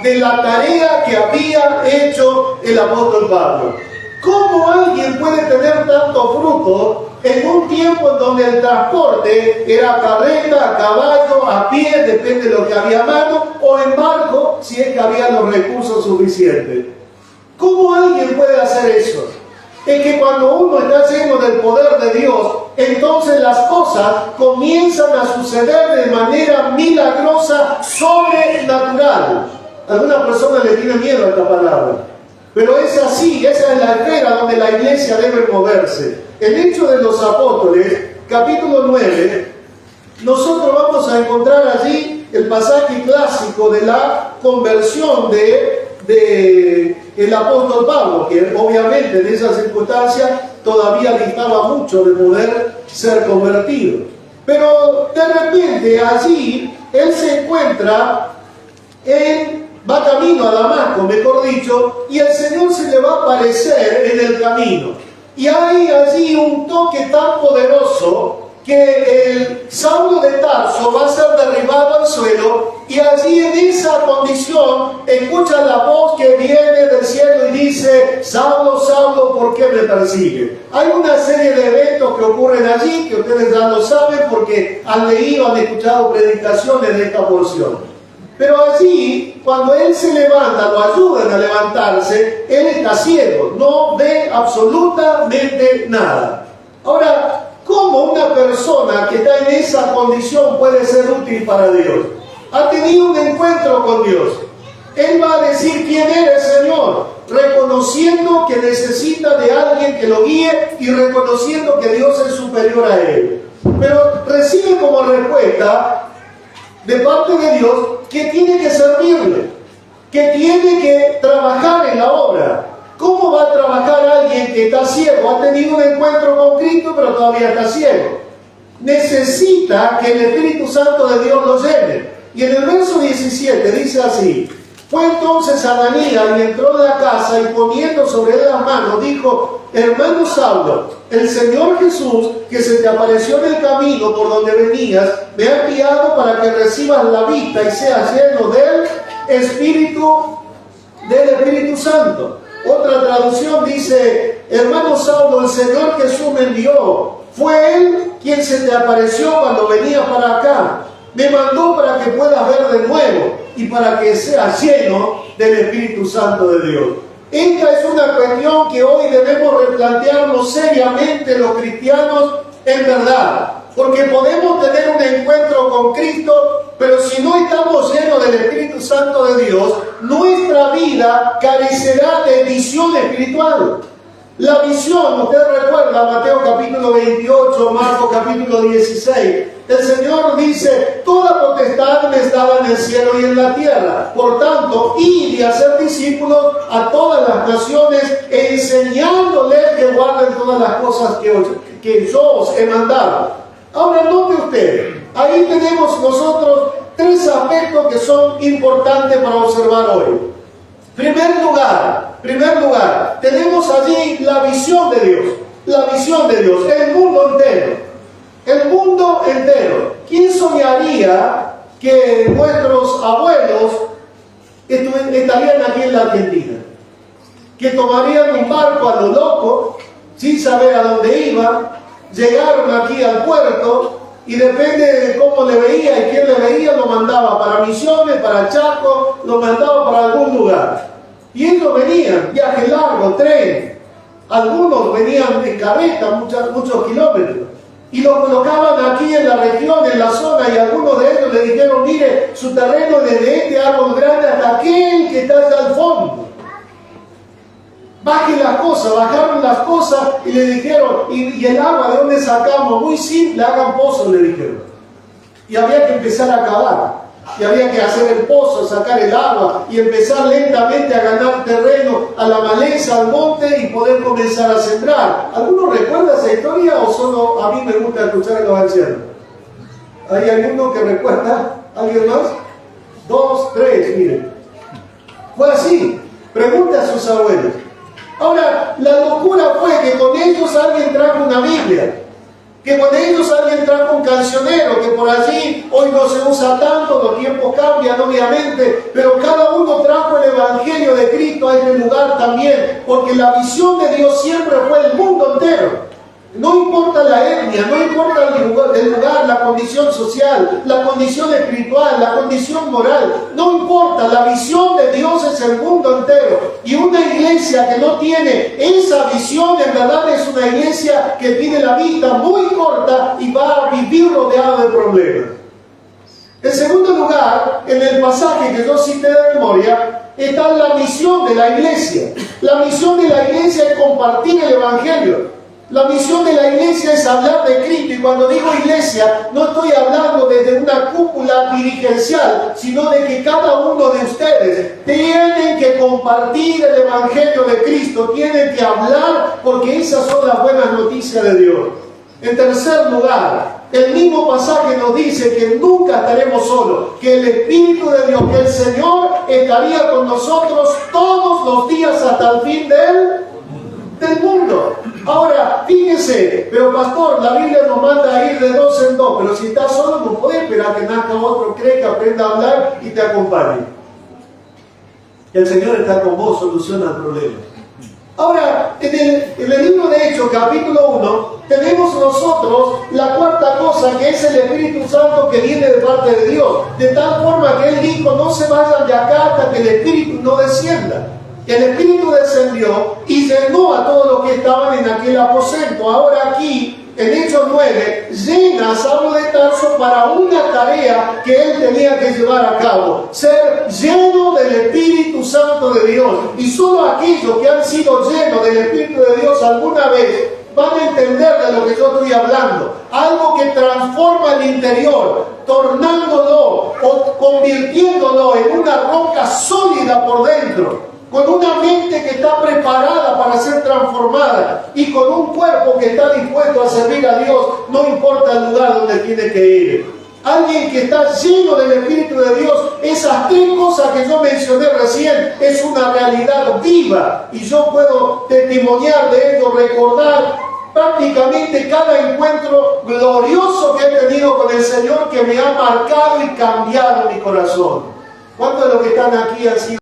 de la tarea que había hecho el apóstol Pablo. ¿Cómo alguien puede tener tanto fruto en un tiempo en donde el transporte era a carreta, a caballo, a pie, depende de lo que había a mano, o en barco, si es que había los recursos suficientes? ¿Cómo alguien puede hacer eso? Es que cuando uno está lleno del poder de Dios, entonces las cosas comienzan a suceder de manera milagrosa, sobrenatural. Alguna persona le tiene miedo a esta palabra, pero es así, esa es la esfera donde la iglesia debe moverse. El Hechos de los Apóstoles, capítulo 9, nosotros vamos a encontrar allí el pasaje clásico de la conversión de el apóstol Pablo, que obviamente en esa circunstancia todavía distaba mucho de poder ser convertido. Pero de repente allí él se encuentra va camino a Damasco, mejor dicho, y el Señor se le va a aparecer en el camino. Y hay allí un toque tan poderoso que el Saulo de Tarso va a ser derribado al suelo, y allí en esa condición escucha la voz que viene del cielo y dice: Saulo, Saulo, ¿por qué me persigue? Hay una serie de eventos que ocurren allí que ustedes ya lo saben porque han leído, han escuchado predicaciones de esta porción. Pero allí, cuando él se levanta, lo ayudan a levantarse, él está ciego, no ve absolutamente nada. Ahora, ¿cómo una persona que está en esa condición puede ser útil para Dios? Ha tenido un encuentro con Dios. Él va a decir quién eres, Señor, reconociendo que necesita de alguien que lo guíe y reconociendo que Dios es superior a él. Pero recibe como respuesta de parte de Dios que tiene que servirle, que tiene que trabajar en la obra. ¿Cómo va a trabajar alguien que está ciego? Ha tenido un encuentro con Cristo, pero todavía está ciego. Necesita que el Espíritu Santo de Dios lo llene. Y en el verso 17 dice así: fue entonces Ananías y entró de la casa, y poniendo sobre él las manos, dijo: hermano Saulo, el Señor Jesús, que se te apareció en el camino por donde venías, me ha enviado para que recibas la vista y seas lleno del Espíritu Santo. Otra traducción dice: hermano Saulo, el Señor Jesús me envió. Fue Él quien se te apareció cuando venía para acá. Me mandó para que puedas ver de nuevo y para que seas lleno del Espíritu Santo de Dios. Esta es una cuestión que hoy debemos replantearnos seriamente los cristianos en verdad. Porque podemos tener un encuentro con Cristo, pero si no estamos llenos del Espíritu Santo de Dios, nuestra vida carecerá de visión espiritual. La visión, usted recuerda Mateo capítulo 28, Marcos capítulo 16. El Señor dice: toda potestad me es dada en el cielo y en la tierra. Por tanto, id y hacer discípulos a todas las naciones, enseñándoles que guarden todas las cosas que yo os he mandado. Ahora note usted, ahí tenemos nosotros tres aspectos que son importantes para observar hoy. Primer lugar, tenemos allí la visión de Dios. La visión de Dios, el mundo entero. El mundo entero. ¿Quién soñaría que nuestros abuelos estarían aquí en la Argentina? Que tomarían un barco a lo loco, sin saber a dónde iban, llegaron aquí al puerto, y depende de cómo le veía y quién le veía, lo mandaba para Misiones, para Chaco, lo mandaba para algún lugar. Y ellos venían, viaje largo, tren. Algunos venían en carreta, muchos kilómetros. Y lo colocaban aquí en la región, en la zona, y algunos de ellos le dijeron: mire, su terreno desde este árbol grande hasta aquel que está allá al fondo. Baje las cosas, bajaron las cosas y le dijeron: ¿y el agua de dónde sacamos? Muy simple, hagan pozos, le dijeron. Y había que empezar a cavar. Y había que hacer el pozo, sacar el agua y empezar lentamente a ganar terreno, a la maleza, al monte, y poder comenzar a sembrar. ¿Alguno recuerda esa historia o solo a mí me gusta escuchar a los ancianos? ¿Hay alguno que recuerda? ¿Alguien más? 2, 3, miren. Fue así. Pregunta a sus abuelos. Ahora, la locura fue que con ellos alguien trajo una Biblia. Que con ellos alguien trajo un cancionero, que por allí hoy no se usa tanto, los tiempos cambian obviamente, pero cada uno trajo también, porque la visión de Dios siempre fue el mundo entero. No importa la etnia, no importa el lugar, la condición social, la condición espiritual, la condición moral, no importa, la visión de Dios es el mundo entero. Y una iglesia que no tiene esa visión, en verdad es una iglesia que tiene la vista muy corta y va a vivir rodeado de problemas. En segundo lugar, en el pasaje que yo cité de memoria, está la misión de la iglesia. La misión de la iglesia es compartir el Evangelio. La misión de la iglesia es hablar de Cristo, y cuando digo iglesia, no estoy hablando desde una cúpula dirigencial, sino de que cada uno de ustedes tienen que compartir el Evangelio de Cristo, tienen que hablar, porque esas son las buenas noticias de Dios. En tercer lugar, el mismo pasaje nos dice que nunca estaremos solos, que el Espíritu de Dios, que el Señor estaría con nosotros todos los días hasta el fin del mundo. Ahora, fíjense, pero pastor, la Biblia nos manda a ir de dos en dos, pero si estás solo no puedes esperar que nazca otro, cree que aprenda a hablar y te acompañe. El Señor está con vos, soluciona el problema. Ahora, en el libro de Hechos, capítulo 1, tenemos nosotros la cuarta cosa, que es el Espíritu Santo que viene de parte de Dios. De tal forma que Él dijo, no se vayan de acá hasta que el Espíritu no descienda. El Espíritu descendió y llenó a todos los que estaban en aquel aposento. Ahora aquí, en Hechos 9, llena a Saulo de Tarso para una tarea que él tenía que llevar a cabo. Ser lleno del Espíritu Santo de Dios. Y solo aquellos que han sido llenos del Espíritu de Dios alguna vez van a entender de lo que yo estoy hablando. Algo que transforma el interior, tornándolo o convirtiéndolo en una roca sólida por dentro, con una mente que está preparada para ser transformada y con un cuerpo que está dispuesto a servir a Dios, no importa el lugar donde tiene que ir. Alguien que está lleno del Espíritu de Dios, esas tres cosas que yo mencioné recién, es una realidad viva y yo puedo testimoniar de ello, recordar prácticamente cada encuentro glorioso que he tenido con el Señor, que me ha marcado y cambiado mi corazón. ¿Cuántos de los que están aquí han sido